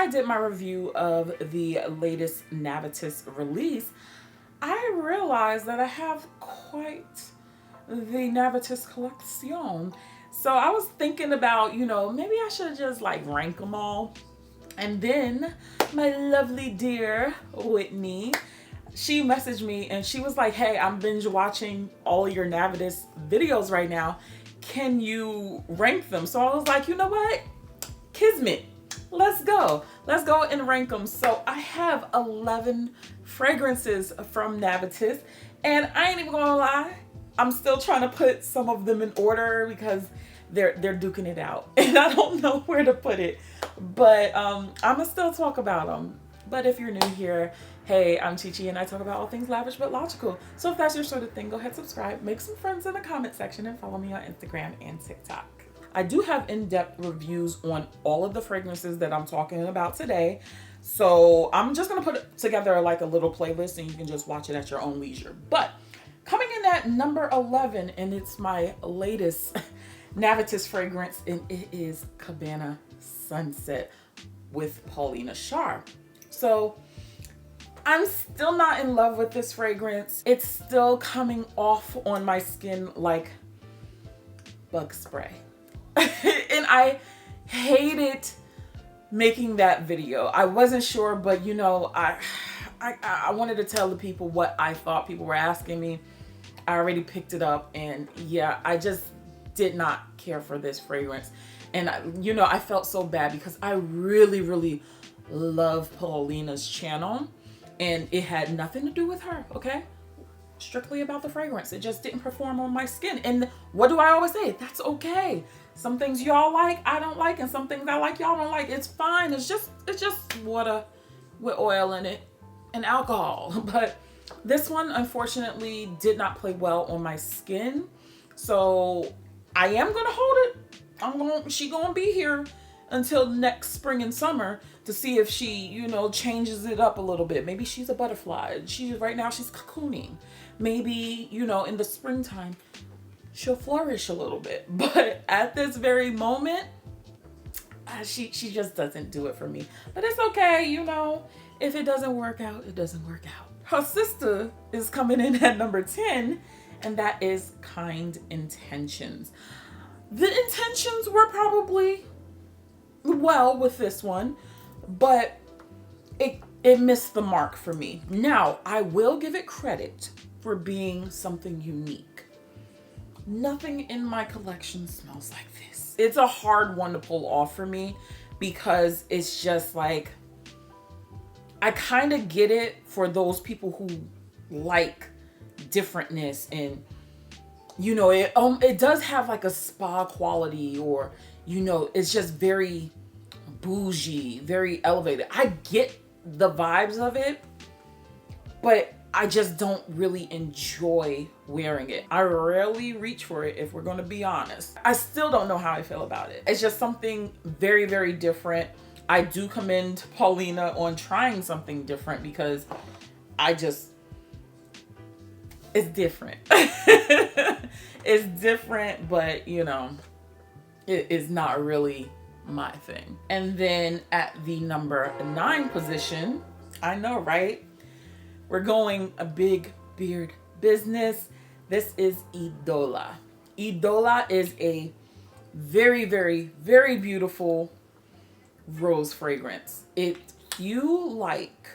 I did my review of the latest Navitus release, I realized that I have quite the Navitus collection. So I was thinking about, maybe I should just like rank them all. And then my lovely dear Whitney, she messaged me and she was like, hey, I'm binge watching all your Navitus videos right now. Can you rank them? So I was like, you know what? Kismet. Let's go. Let's go and rank them. So I have 11 fragrances from Navitus, and I ain't even gonna lie, I'm still trying to put some of them in order because they're duking it out and I don't know where to put it, but I'm gonna still talk about them. But if you're new here, hey, I'm Chi Chi and I talk about all things lavish but logical. So if that's your sort of thing, go ahead, subscribe, make some friends in the comment section, and follow me on Instagram and TikTok. I do have in-depth reviews on all of the fragrances that I'm talking about today. So I'm just gonna put together like a little playlist and you can just watch it at your own leisure. But coming in at number 11, and it's my latest Navitus fragrance, and it is Cabana Sunset with Paulina Char. So I'm still not in love with this fragrance. It's still coming off on my skin like bug spray. And I hated making that video. I wasn't sure, but I wanted to tell the people what I thought. People were asking me. I already picked it up, and yeah, I just did not care for this fragrance. And I felt so bad because I really, really love Paulina's channel, and it had nothing to do with her, okay? Strictly about the fragrance. It just didn't perform on my skin. And what do I always say? That's okay. Some things y'all like, I don't like, and some things I like, y'all don't like. It's fine. It's just water with oil in it and alcohol. But this one, unfortunately, did not play well on my skin. So I am gonna hold it. She gonna be here until next spring and summer to see if she, changes it up a little bit. Maybe she's a butterfly. Right now she's cocooning. Maybe, in the springtime, she'll flourish a little bit. But at this very moment, she just doesn't do it for me. But it's okay, if it doesn't work out, it doesn't work out. Her sister is coming in at number 10, and that is Kind Intentions. The intentions were probably well with this one, but it missed the mark for me. Now, I will give it credit for being something unique. Nothing in my collection smells like this. It's a hard one to pull off for me because it's just like, I kind of get it for those people who like differentness, and it does have like a spa quality, or it's just very bougie, very elevated. I get the vibes of it, but I just don't really enjoy wearing it. I rarely reach for it, if we're going to be honest. I still don't know how I feel about it. It's just something very, very different. I do commend Paulina on trying something different because it's different. It's different, but it is not really my thing. And then at the number 9 position, I know, right? We're going a big beard business. This is Eidola. Eidola is a very, very, very beautiful rose fragrance. If you like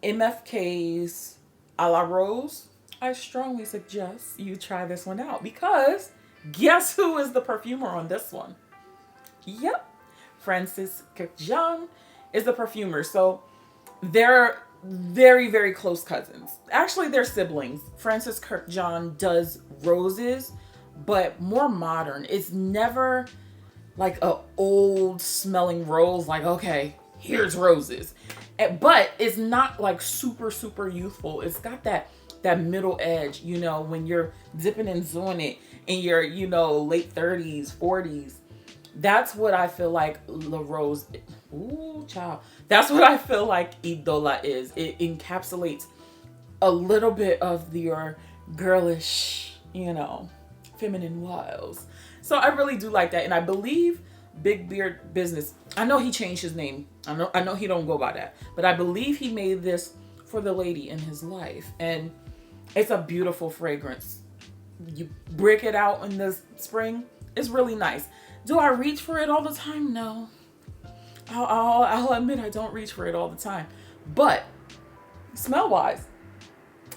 MFK's A La Rose, I strongly suggest you try this one out, because guess who is the perfumer on this one? Yep, Francis Kurkdjian is the perfumer. So they're very, very close cousins. Actually, they're siblings. Francis Kurkdjian does roses, but more modern. It's never like a old smelling rose, like, okay, here's roses. But it's not like super, super youthful. It's got that middle edge, when you're dipping and doing it in your, late 30s, 40s. That's what I feel like La Rose, ooh, child. That's what I feel like Eidola is. It encapsulates a little bit of your girlish, feminine wiles. So I really do like that. And I believe Big Beard Business. I know he changed his name. I know he don't go by that. But I believe he made this for the lady in his life. And it's a beautiful fragrance. You break it out in the spring. It's really nice. Do I reach for it all the time? No. I'll admit I don't reach for it all the time. But smell-wise,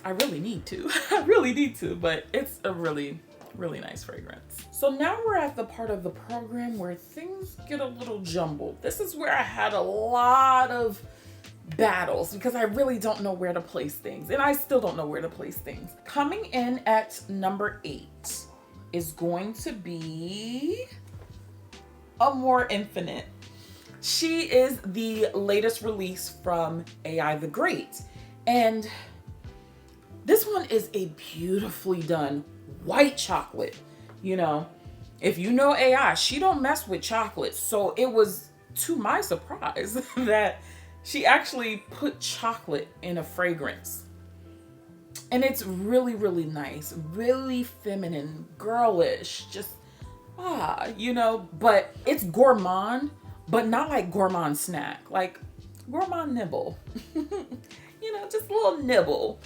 I really need to. I really need to. But it's a really, really nice fragrance. So now we're at the part of the program where things get a little jumbled. This is where I had a lot of battles because I really don't know where to place things. And I still don't know where to place things. Coming in at number 8 is going to be Amour Infinite. She is the latest release from AI the Great. And this one is a beautifully done white chocolate. You know, if you know AI, she don't mess with chocolate. So it was to my surprise that she actually put chocolate in a fragrance. And it's really, really nice, really feminine, girlish, just, you know, but it's gourmand, but not like gourmand snack, like gourmand nibble, you know, just a little nibble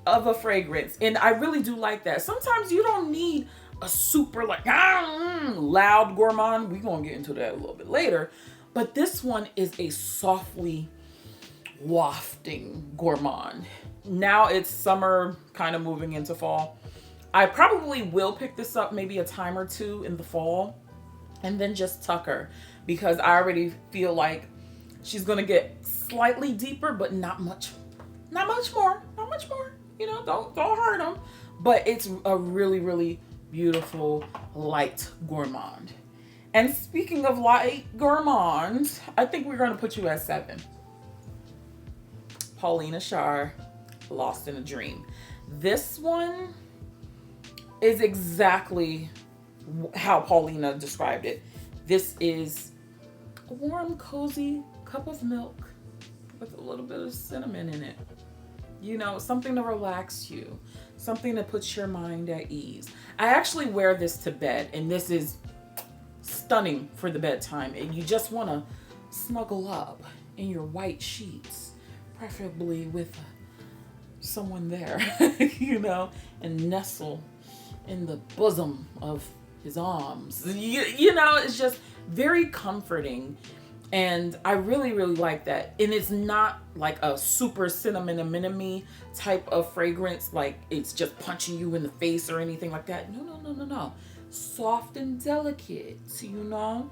of a fragrance. And I really do like that. Sometimes you don't need a super like loud gourmand. We're gonna get into that a little bit later, but this one is a softly wafting gourmand. Now it's summer, kind of moving into fall. I probably will pick this up maybe a time or two in the fall and then just tuck her because I already feel like she's gonna get slightly deeper, but not much more. You know, don't hurt them. But it's a really, really beautiful light gourmand. And speaking of light gourmand, I think we're gonna put you at 7. Paulina Shar, Lost in a Dream. This one is exactly how Paulina described it. This is a warm, cozy cup of milk with a little bit of cinnamon in it. You know, something to relax you, something that puts your mind at ease. I actually wear this to bed, and this is stunning for the bedtime. And you just want to snuggle up in your white sheets, preferably with someone there, you know, and nestle in the bosom of his arms. You know, it's just very comforting. And I really, really like that. And it's not like a super cinnamon type of fragrance, like it's just punching you in the face or anything like that. No. Soft and delicate, you know?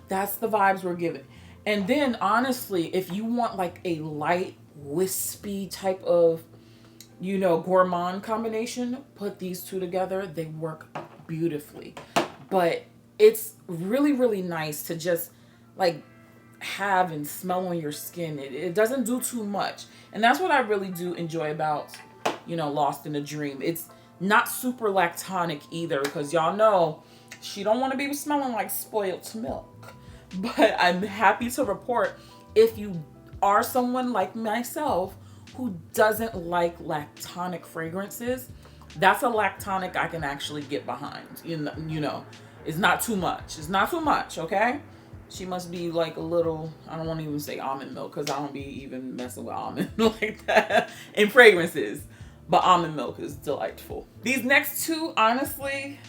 That's the vibes we're giving. And then honestly, if you want like a light, wispy type of, you know, gourmand combination, put these two together. They work beautifully. But it's really, really nice to just like have and smell on your skin. It doesn't do too much. And that's what I really do enjoy about, you know, Lost in a Dream. It's not super lactonic either, because y'all know she don't want to be smelling like spoiled milk. But I'm happy to report, if you are someone like myself who doesn't like lactonic fragrances, that's a lactonic I can actually get behind. You know, it's not too much. It's not too much, okay? She must be like a little, I don't want to even say almond milk, because I don't be even messing with almond like that in fragrances. But almond milk is delightful. These next two, honestly,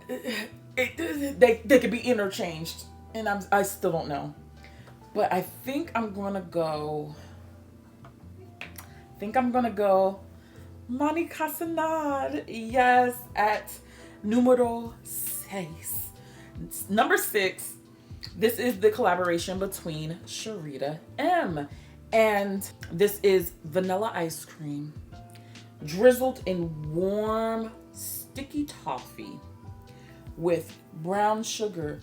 they could be interchanged. And I still don't know. But I think I'm going to go Mahni Cassonade. Yes, at numero 6. Number 6, this is the collaboration between Sharita M. And this is vanilla ice cream drizzled in warm, sticky toffee with brown sugar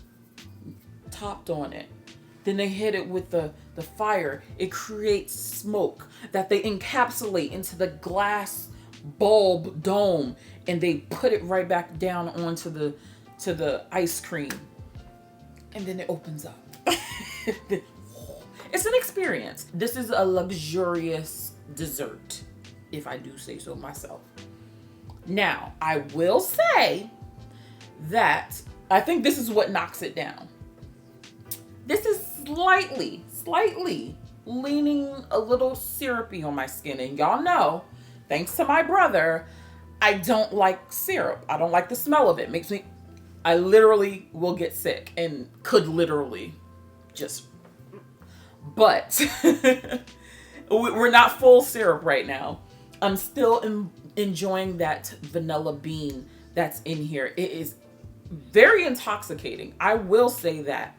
topped on it. Then they hit it with the fire. It creates smoke that they encapsulate into the glass bulb dome, and they put it right back down onto the ice cream. And then it opens up. It's an experience. This is a luxurious dessert, if I do say so myself. Now, I will say that I think this is what knocks it down. This is slightly leaning a little syrupy on my skin. And y'all know, thanks to my brother, I don't like syrup. I don't like the smell of it. Makes me, I literally will get sick and could literally just, but we're not full syrup right now. I'm still enjoying that vanilla bean that's in here. It is very intoxicating. I will say that.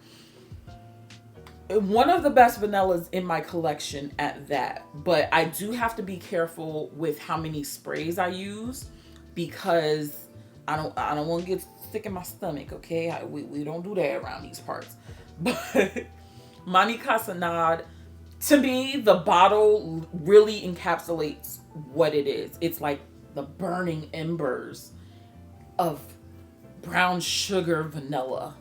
One of the best vanillas in my collection at that, but I do have to be careful with how many sprays I use because I don't want to get sick in my stomach, okay? We don't do that around these parts. But Mahni Cassonade, to me, the bottle really encapsulates what it is. It's like the burning embers of brown sugar vanilla.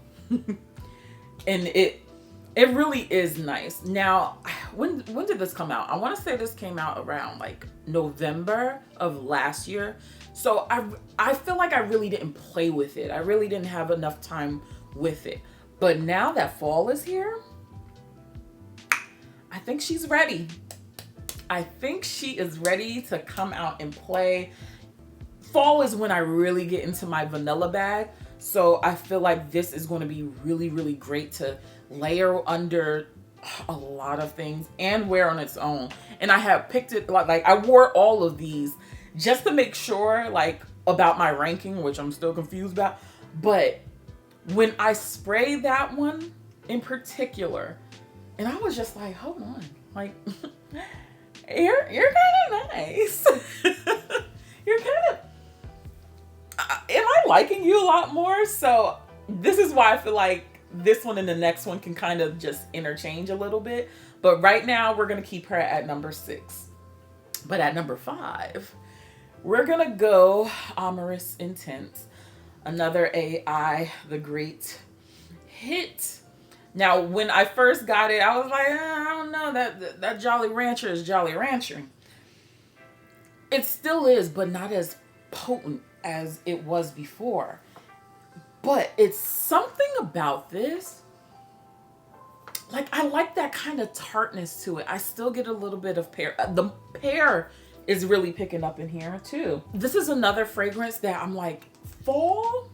And it really is nice. Now, when did this come out? I want to say this came out around like November of last year. So I feel like I really didn't play with it. I really didn't have enough time with it. But now that fall is here, I think she's ready. I think she is ready to come out and play. Fall is when I really get into my vanilla bag. So I feel like this is going to be really, really great to layer under a lot of things and wear on its own. And I have picked it, like I wore all of these just to make sure, like, about my ranking, which I'm still confused about. But when I sprayed that one in particular, and I was just like, hold on, like, you're kind of nice. You're kind of, am I liking you a lot more? So this is why I feel like this one and the next one can kind of just interchange a little bit. But right now we're going to keep her at number 6. But at number 5, we're going to go Amorous Intense. Another AI, the great hit. Now, when I first got it, I was like, I don't know, that Jolly Rancher is Jolly Rancher. It still is, but not as potent as it was before. But it's something about this. Like, I like that kind of tartness to it. I still get a little bit of pear. The pear is really picking up in here too. This is another fragrance that I'm like, fall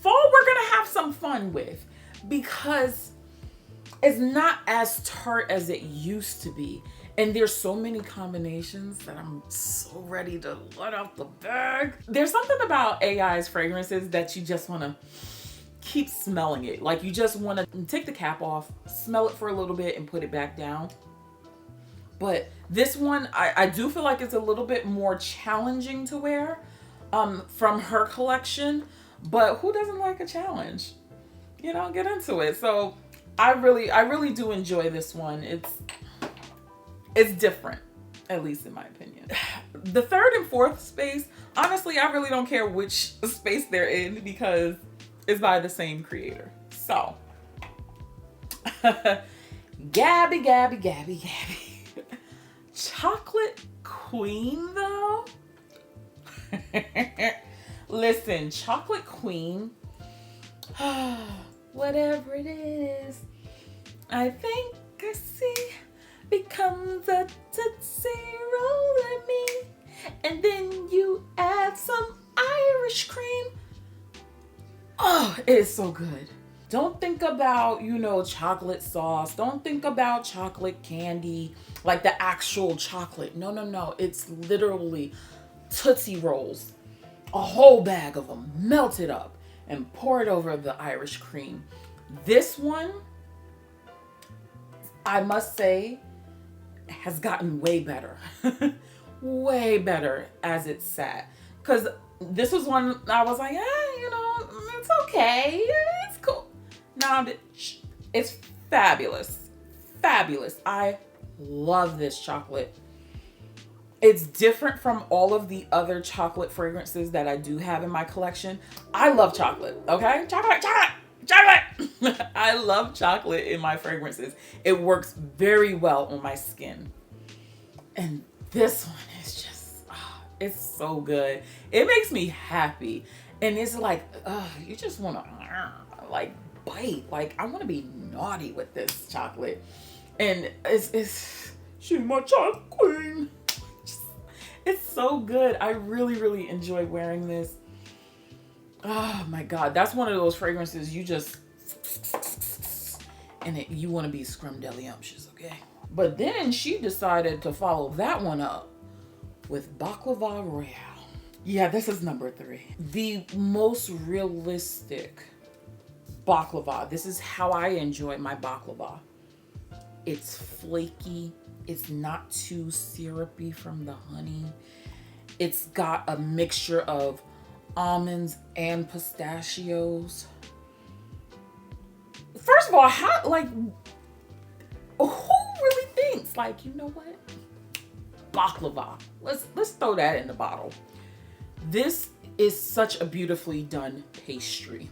we're gonna have some fun with, because it's not as tart as it used to be. And there's so many combinations that I'm so ready to let out the bag. There's something about AI's fragrances that you just want to keep smelling it. Like, you just want to take the cap off, smell it for a little bit, and put it back down. But this one, I do feel like it's a little bit more challenging to wear from her collection. But who doesn't like a challenge? You know, get into it. So I really do enjoy this one. It's different, at least in my opinion. The third and fourth space, honestly, I really don't care which space they're in because it's by the same creator. So, Gabby. Chocolate Queen, though? Listen, Chocolate Queen, whatever it is, I think I see becomes a Tootsie Roll in me. And then you add some Irish cream. Oh, it is so good. Don't think about, chocolate sauce. Don't think about chocolate candy, like the actual chocolate. No. It's literally Tootsie Rolls. A whole bag of them, melted up and poured over the Irish cream. This one, I must say, has gotten way better. Way better as it sat. Because this was one I was like, it's okay. It's cool. Now it's fabulous. Fabulous. I love this chocolate. It's different from all of the other chocolate fragrances that I do have in my collection. I love chocolate, okay? Chocolate! I love chocolate in my fragrances. It works very well on my skin. And this one is just, it's so good. It makes me happy. And it's like, you just want to like bite. Like I want to be naughty with this chocolate, and it's she's my chocolate queen. It's so good. I really enjoy wearing this. Oh my god, that's one of those fragrances you just and you want to be scrumdiddlyumptious, okay? But then she decided to follow that one up with Baklava Royale. Yeah, this is number 3. The most realistic baklava. This is how I enjoy my baklava. It's flaky. It's not too syrupy from the honey. It's got a mixture of almonds and pistachios. First of all, how, like, who really thinks, like, you know what? Baklava. Let's throw that in the bottle. This is such a beautifully done pastry.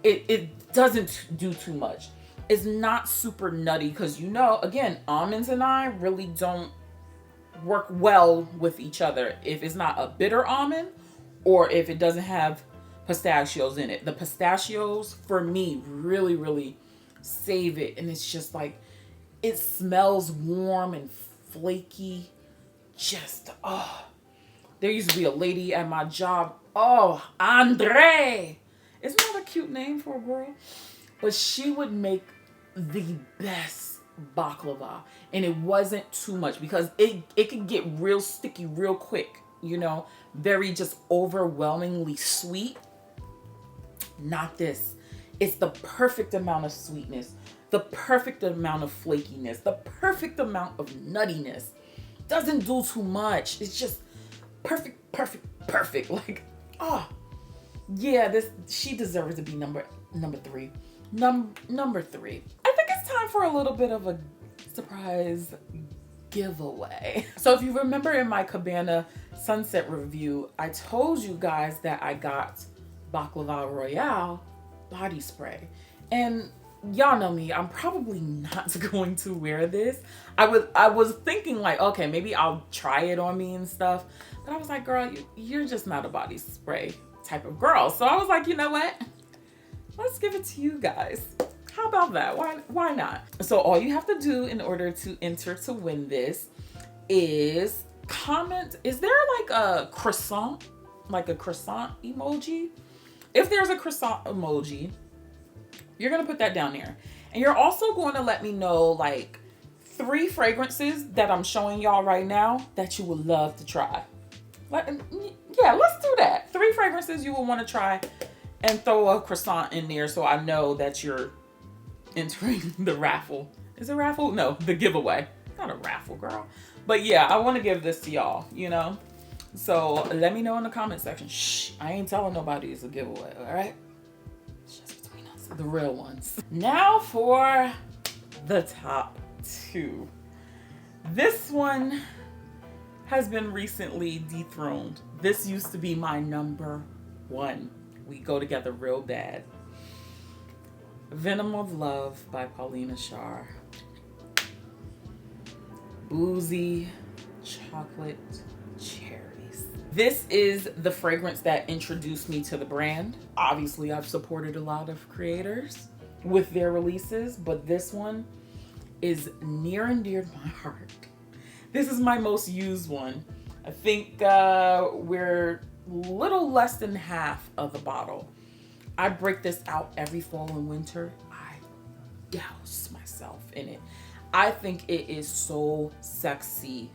It doesn't do too much. It's not super nutty because, you know, again, almonds and I really don't work well with each other if it's not a bitter almond or if it doesn't have pistachios in it. The pistachios, for me, really save it. And it's just like, it smells warm and flaky. Just, oh. There used to be a lady at my job. Oh, Andre. Isn't that a cute name for a girl? But she would make the best baklava. And it wasn't too much because it could get real sticky real quick. You know, very just overwhelmingly sweet. Not this. It's the perfect amount of sweetness, the perfect amount of flakiness, the perfect amount of nuttiness. Doesn't do too much. It's just perfect. Like, oh, yeah, she deserves to be number 3. Number 3. I think it's time for a little bit of a surprise giveaway. So if you remember in my Cabana Sunset review, I told you guys that I got Baklava Royale body spray. And y'all know me, I'm probably not going to wear this. I was thinking like, okay, maybe I'll try it on me and stuff. But I was like, girl, you're just not a body spray type of girl. So I was like, you know what? Let's give it to you guys. How about that? Why not? So all you have to do in order to enter to win this is comment. Is there like a croissant emoji? If there's a croissant emoji, you're going to put that down there. And you're also going to let me know like 3 fragrances that I'm showing y'all right now that you would love to try. Yeah, let's do that. 3 fragrances you will want to try and throw a croissant in there so I know that you're entering the raffle. Is it a raffle? No, the giveaway. Not a raffle, girl. But yeah, I want to give this to y'all, you know? So let me know in the comment section. Shh, I ain't telling nobody it's a giveaway, all right? It's just between us, the real ones. Now for the top 2. This one has been recently dethroned. This used to be my number 1. We go together real bad. Venom of Love by Paulina Shar. Boozy chocolate cherries. This is the fragrance that introduced me to the brand. Obviously, I've supported a lot of creators with their releases, but this one is near and dear to my heart. This is my most used one. I think we're little less than half of the bottle. I break this out every fall and winter. I douse myself in it. I think it is so sexy,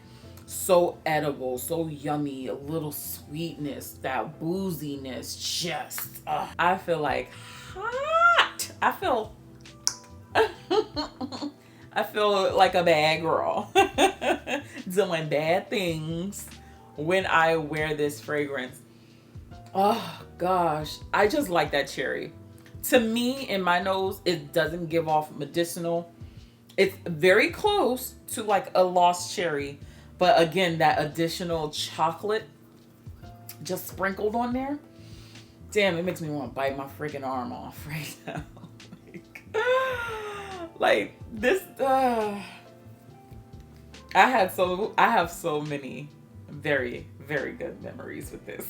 so edible, so yummy, a little sweetness, that booziness, just, I feel like hot. I feel like a bad girl doing bad things when I wear this fragrance. Oh gosh, I just like that cherry. To me, in my nose, it doesn't give off medicinal. It's very close to like a lost cherry, but again, that additional chocolate just sprinkled on there. Damn, it makes me want to bite my freaking arm off right now. like this, I have so many very, very good memories with this.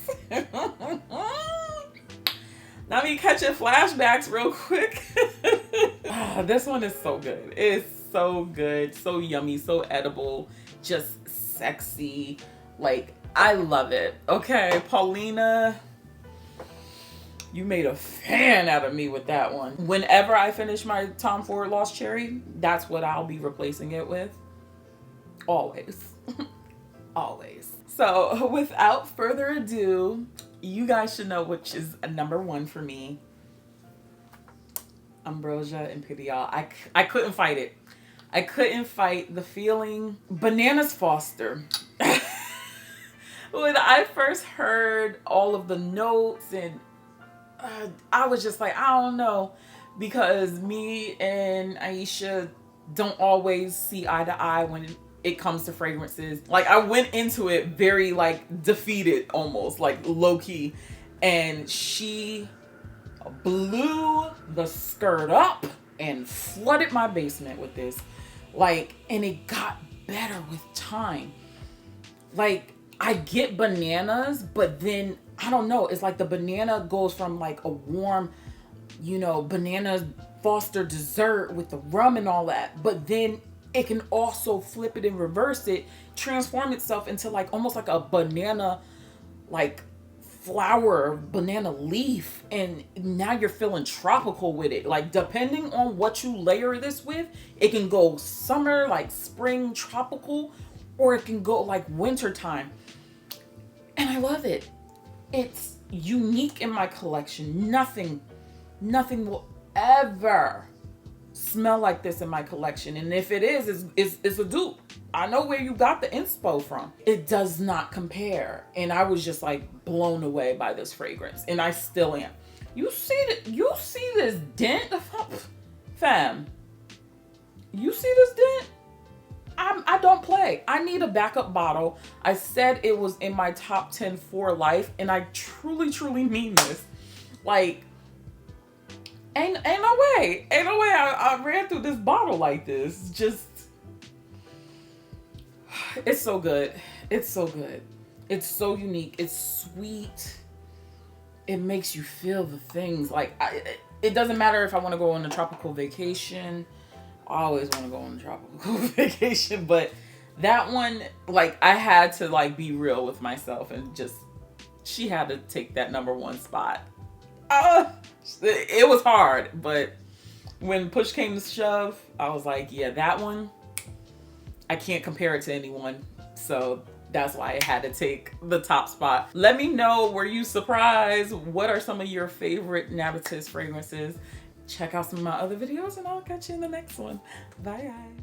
Not me catching flashbacks real quick. This one is so good. It's so good, so yummy, so edible, just sexy. Like, I love it. Okay, Paulina, you made a fan out of me with that one. Whenever I finish my Tom Ford Lost Cherry, that's what I'll be replacing it with. Always. Always. So without further ado, you guys should know which is a number one for me. Ambrosia Imperiale. I couldn't fight it. I couldn't fight the feeling. Bananas Foster. When I first heard all of the notes and I was just like, I don't know, because me and Aisha don't always see eye to eye when it comes to fragrances. Like, I went into it very like defeated, almost like low key, and she blew the skirt up and flooded my basement with this. Like, and it got better with time. Like, I get bananas, but then I don't know, it's like the banana goes from like a warm, you know, banana Foster dessert with the rum and all that, but then it can also flip it and reverse it, transform itself into like almost like a banana, like flower, banana leaf, and now you're feeling tropical with it. Like, depending on what you layer this with, it can go summer, like spring, tropical, or it can go like winter time. And I love it. It's unique in my collection. Nothing will ever smell like this in my collection. And if it is, it's a dupe. I know where you got the inspo from. It does not compare. And I was just like blown away by this fragrance. And I still am. You see this dent? Fam. You see this dent? I don't play. I need a backup bottle. I said it was in my top 10 for life, and I truly mean this. Like, ain't no way I ran through this bottle like this. Just, it's so good. It's so good. It's so unique. It's sweet. It makes you feel the things. Like, it doesn't matter if I want to go on a tropical vacation. I always want to go on a tropical vacation, but that one, like, I had to like be real with myself and just, she had to take that number one spot. It was hard, but when push came to shove, I was like, yeah, that one, I can't compare it to anyone. So that's why I had to take the top spot. Let me know, were you surprised? What are some of your favorite Navitus fragrances? Check out some of my other videos and I'll catch you in the next one. Bye guys.